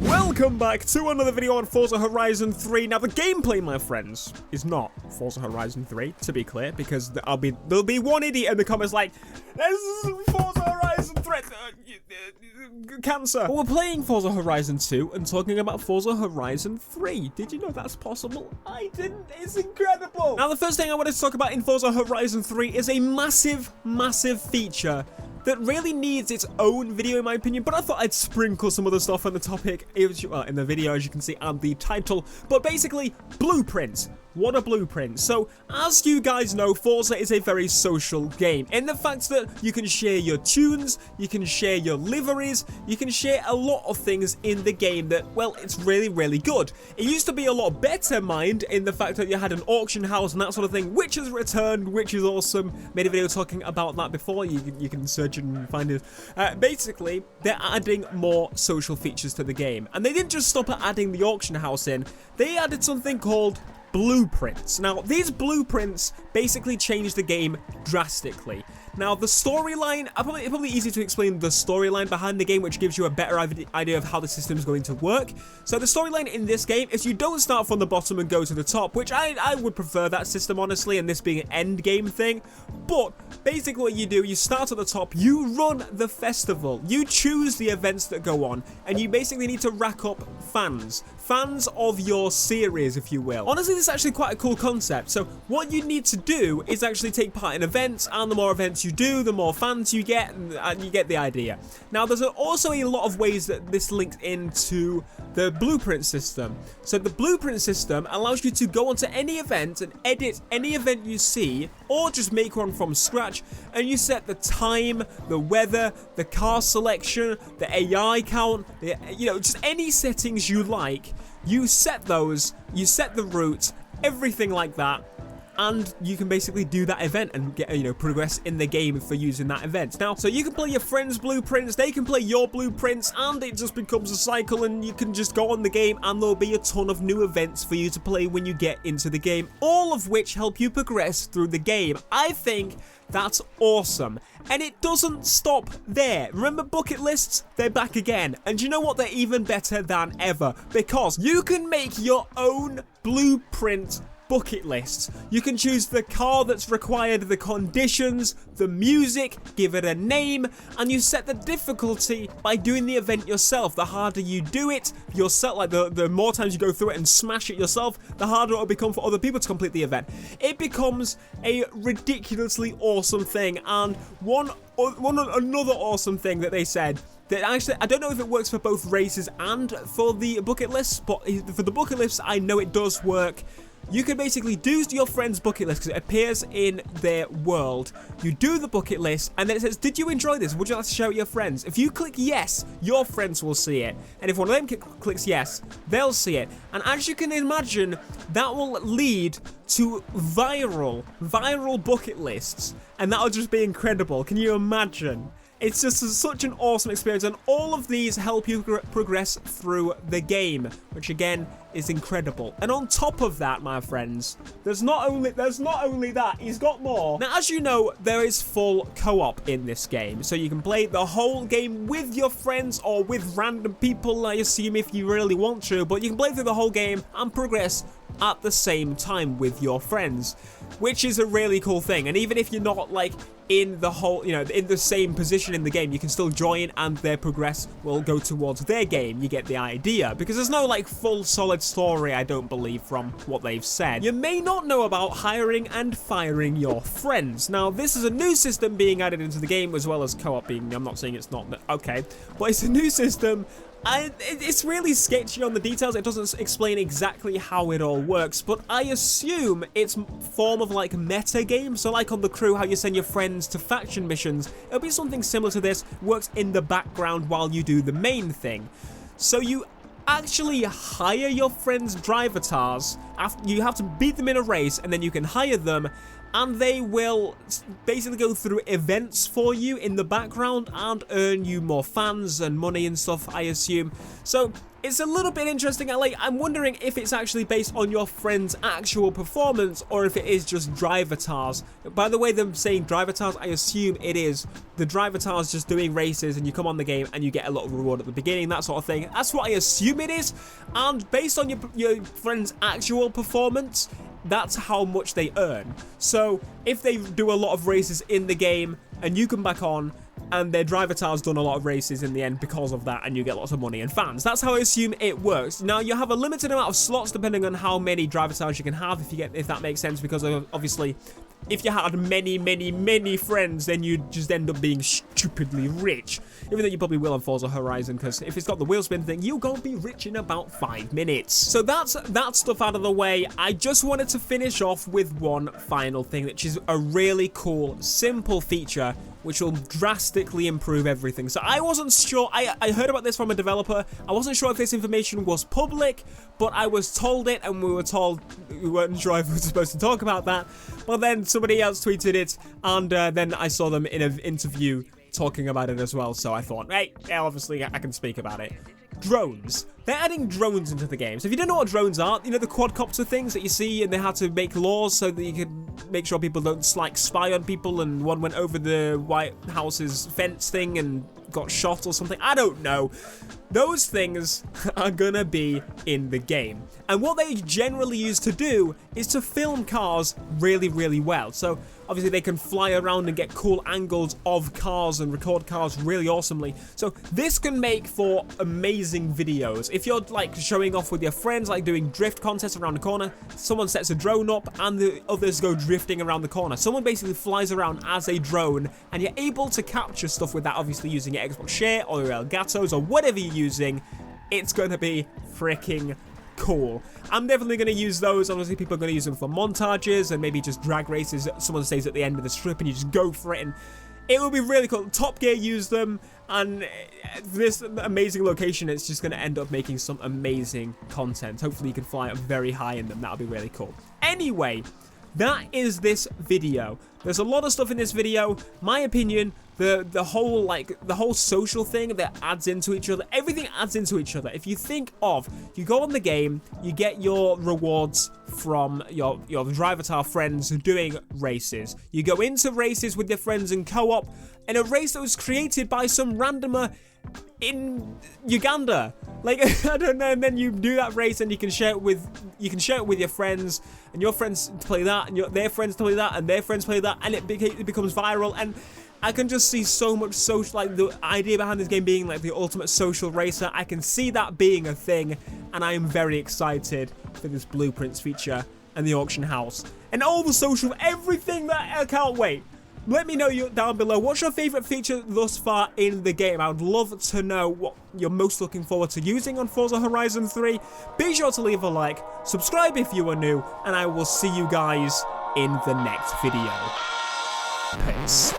Welcome back to another video on Forza Horizon 3. Now, the gameplay, my friends, is not Forza Horizon 3, to be clear, because there'll be one idiot in the comments like, this is Forza Horizon 3, cancer. But we're playing Forza Horizon 2 and talking about Forza Horizon 3. Did you know that's possible? I didn't. It's incredible. Now, the first thing I wanted to talk about in Forza Horizon 3 is a massive, massive feature that really needs its own video, in my opinion, but I thought I'd sprinkle some other stuff on the topic in the video, as you can see, and the title. But basically, blueprints. What a blueprint. So, as you guys know, Forza is a very social game, in the fact that you can share your tunes, you can share your liveries, you can share a lot of things in the game that, well, it's really, really good. It used to be a lot better, mind, in the fact that you had an auction house and that sort of thing, which has returned, which is awesome. Made a video talking about that before, you can search and find it. Basically, they're adding more social features to the game, and they didn't just stop at adding the auction house in, they added something called blueprints. Now, these blueprints basically change the game drastically. Now, the storyline, probably easy to explain the storyline behind the game, which gives you a better idea of how the system is going to work. So the storyline in this game is you don't start from the bottom and go to the top, which I would prefer that system, honestly, and this being an end game thing. But basically what you do, you start at the top, you run the festival, you choose the events that go on, and you basically need to rack up fans of your series, if you will. Honestly, this is actually quite a cool concept. So what you need to do is actually take part in events, and the more events you do, the more fans you get, and you get the idea. Now, there's also a lot of ways that this links into the blueprint system. So the blueprint system allows you to go onto any event and edit any event you see, or just make one from scratch, and you set the time, the weather, the car selection, the AI count, just any settings you like. You set those, you set the route, everything like that, and you can basically do that event and get, progress in the game for using that event. Now, so you can play your friends' blueprints, they can play your blueprints, and it just becomes a cycle, and you can just go on the game, and there'll be a ton of new events for you to play when you get into the game, all of which help you progress through the game. I think that's awesome. And it doesn't stop there. Remember bucket lists? They're back again. And you know what? They're even better than ever, because you can make your own blueprint bucket lists. You can choose the car that's required, the conditions, the music, give it a name, and you set the difficulty by doing the event yourself. The harder you do it yourself, like the more times you go through it and smash it yourself, the harder it'll become for other people to complete the event. It becomes a ridiculously awesome thing. And another awesome thing that they said, that actually, I don't know if it works for both races and for the bucket lists, but for the bucket lists, I know it does work. You can basically do your friend's bucket list because it appears in their world. You do the bucket list, and then it says, did you enjoy this? Would you like to share it with your friends? If you click yes, your friends will see it. And if one of them clicks yes, they'll see it. And as you can imagine, that will lead to viral bucket lists. And that'll just be incredible. Can you imagine? It's just such an awesome experience, and all of these help you progress through the game, which again is incredible. And on top of that, my friends, there's not only that, he's got more. Now, as you know, there is full co-op in this game, so you can play the whole game with your friends or with random people, I assume, if you really want to, but you can play through the whole game and progress at the same time with your friends, which is a really cool thing. And even if you're not like in the whole, in the same position in the game, you can still join, and their progress will go towards their game. You get the idea, because there's no like full solid story, I don't believe, from what they've said. You may not know about hiring and firing your friends. Now, this is a new system being added into the game, as well as co-op being, I'm not saying it's not, okay, but it's a new system. It's really sketchy on the details. It doesn't explain exactly how it all works, but I assume it's form of like meta game. So like on The Crew, how you send your friends to faction missions, it'll be something similar to this, works in the background while you do the main thing. So you actually hire your friends' drivatars. You have to beat them in a race, and then you can hire them, and they will basically go through events for you in the background and earn you more fans and money and stuff, I assume. So it's a little bit interesting. I'm wondering if it's actually based on your friend's actual performance or if it is just drivatars. By the way, them saying drivatars, I assume it is the drivatars just doing races and you come on the game and you get a little reward at the beginning, that sort of thing. That's what I assume it is. And based on your friend's actual performance, that's how much they earn. So if they do a lot of races in the game and you come back on and their drivatar's done a lot of races in the end because of that, and you get lots of money and fans. That's how I assume it works. Now, you have a limited amount of slots depending on how many drivatars you can have, if that makes sense, because obviously, if you had many friends, then you'd just end up being stupidly rich. Even though you probably will on Forza Horizon, because if it's got the wheel spin thing, you're gonna be rich in about 5 minutes. So that's that stuff out of the way. I just wanted to finish off with one final thing, which is a really cool, simple feature which will drastically improve everything. So I wasn't sure, I heard about this from a developer. I wasn't sure if this information was public, but I was told it, and we were told we weren't sure if we were supposed to talk about that. But then somebody else tweeted it, and then I saw them in an interview talking about it as well. So I thought, hey, yeah, obviously I can speak about it. Drones. They're adding drones into the game. So if you don't know what drones are, you know the quadcopter things that you see, and they had to make laws so that you can make sure people don't like spy on people, and one went over the White House's fence thing and got shot or something. I don't know. Those things are gonna be in the game. And what they generally use to do is to film cars really well. So obviously they can fly around and get cool angles of cars and record cars really awesomely. So this can make for amazing videos. If you're like showing off with your friends, like doing drift contests around the corner, someone sets a drone up and the others go drifting around the corner. Someone basically flies around as a drone, and you're able to capture stuff with that, obviously using your Xbox Share or your Elgatos or whatever you're using. It's gonna be freaking cool. I'm definitely going to use those. Obviously, people are going to use them for montages and maybe just drag races. Someone stays at the end of the strip and you just go for it, and it will be really cool. Top Gear use them, and this amazing location, it's just going to end up making some amazing content. Hopefully, you can fly up very high in them. That'll be really cool. Anyway, that is this video. There's a lot of stuff in this video. My opinion, the whole social thing that adds into each other, everything adds into each other. If you think of, you go on the game, you get your rewards from your drivatar friends doing races. You go into races with your friends in co-op, in a race that was created by some randomer in Uganda. Like, I don't know, and then you do that race and you can share it with your friends, and your friends play that, and their friends play that, and their friends play that, and it becomes viral. And I can just see so much social, like the idea behind this game being like the ultimate social racer. I can see that being a thing, and I am very excited for this blueprints feature and the auction house and all the social, everything that I can't wait. Let me know down below, what's your favorite feature thus far in the game? I would love to know what you're most looking forward to using on Forza Horizon 3. Be sure to leave a like, subscribe if you are new, and I will see you guys in the next video. Peace.